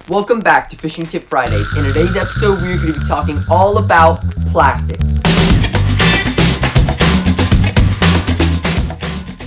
Welcome back to Fishing Tip Fridays. In today's episode, we're going to be talking all about plastics.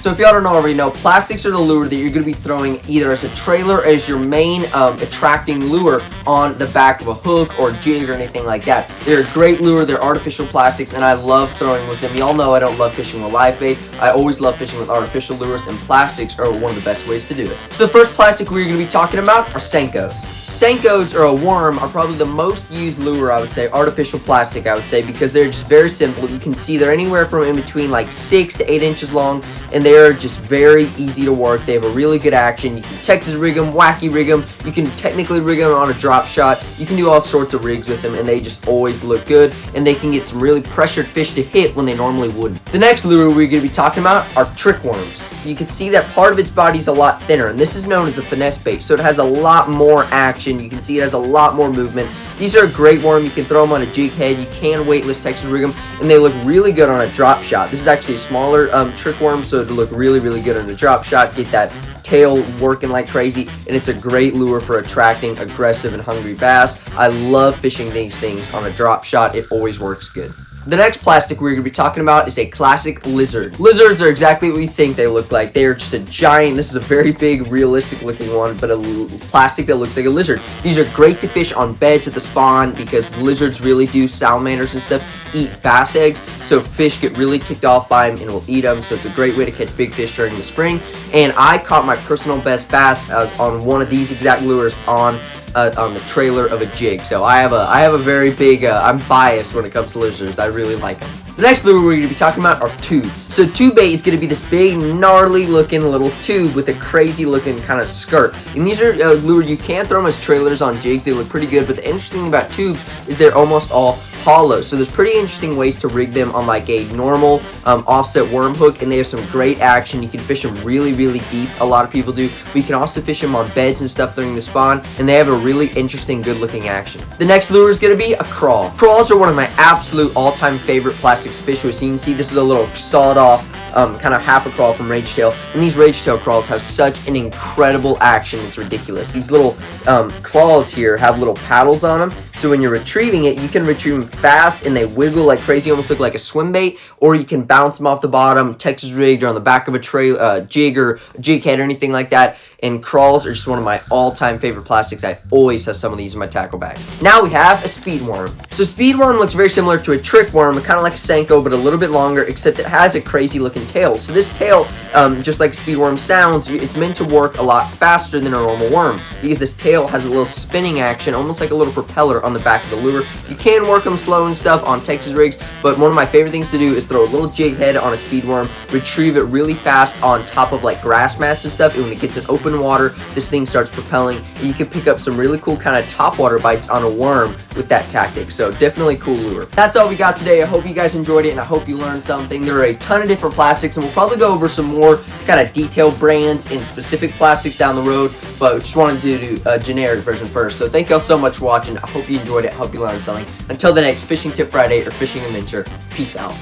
So if y'all don't already know, plastics are the lure that you're going to be throwing either as a trailer or as your main attracting lure on the back of a hook or jig or anything like that. They're a great lure. They're artificial plastics, and I love throwing with them. Y'all know I don't love fishing with live bait. I always love fishing with artificial lures, and plastics are one of the best ways to do it. So the first plastic we're going to be talking about are Senkos. Senkos, or a worm, are probably the most used lure, I would say, artificial plastic, I would say, because they're just very simple. You can see they're anywhere from in between like 6 to 8 inches long, and they're just very easy to work. They have a really good action. You can Texas rig them, wacky rig them. You can technically rig them on a drop shot. You can do all sorts of rigs with them, and they just always look good, and they can get some really pressured fish to hit when they normally wouldn't. The next lure we're going to be talking about are trick worms. You can see that part of its body is a lot thinner, and this is known as a finesse bait, so it has a lot more action. You can see it has a lot more movement. These are a great worm. You can throw them on a jig head. You can weightless Texas rig them, and they look really good on a drop shot. This is actually a smaller trick worm, so it'll look really, really good on a drop shot. Get that tail working like crazy, and it's a great lure for attracting aggressive and hungry bass. I love fishing these things on a drop shot. It always works good. The next plastic we're going to be talking about is a classic lizard. Lizards are exactly what you think they look like. They are just a giant, this is a very big, realistic looking one, but a plastic that looks like a lizard. These are great to fish on beds at the spawn because lizards really do, salamanders and stuff, eat bass eggs, so fish get really ticked off by them and will eat them, so it's a great way to catch big fish during the spring. And I caught my personal best bass on one of these exact lures on the trailer of a jig. So I have a very big, I'm biased when it comes to lizards. I really like them. The next lure we're going to be talking about are tubes. So tube bait is going to be this big, gnarly looking little tube with a crazy looking kind of skirt. And these are lure, you can throw them as trailers on jigs. They look pretty good, but the interesting thing about tubes is they're almost all hollow. So there's pretty interesting ways to rig them on like a normal offset worm hook, and they have some great action. You can fish them really, really deep. A lot of people do, but you can also fish them on beds and stuff during the spawn, and they have a really interesting, good looking action. The next lure is going to be a crawl. Crawls are one of my absolute all-time favorite plastics to fish with. So you can see this is a little sawed off kind of half a crawl from Rage Tail, and these Rage Tail crawls have such an incredible action. It's ridiculous. These little claws here have little paddles on them, so when you're retrieving it, you can retrieve them fast, and they wiggle like crazy, almost look like a swim bait, or you can bounce them off the bottom, Texas rigged, or on the back of a jig or a jig head or anything like that. And crawls are just one of my all-time favorite plastics. I always have some of these in my tackle bag. Now we have a speed worm. So speed worm looks very similar to a trick worm, kind of like a Senko, but a little bit longer, except it has a crazy looking tail. So this tail, just like speed worm sounds, it's meant to work a lot faster than a normal worm because this tail has a little spinning action, almost like a little propeller on the back of the lure. You can work them slow and stuff on Texas rigs, but one of my favorite things to do is throw a little jig head on a speed worm, retrieve it really fast on top of like grass mats and stuff, and when it gets in open water, this thing starts propelling, and you can pick up some really cool kind of topwater bites on a worm with that tactic. So definitely cool lure. That's all we got today. I hope you guys enjoyed it, and I hope you learned something. There are a ton of different plastics, and we'll probably go over some more kind of detailed brands and specific plastics down the road, but we just wanted to do a generic version first. So thank y'all so much for watching. I hope you enjoyed it. I hope you learned something. Until the next Fishing Tip Friday or Fishing Adventure, peace out.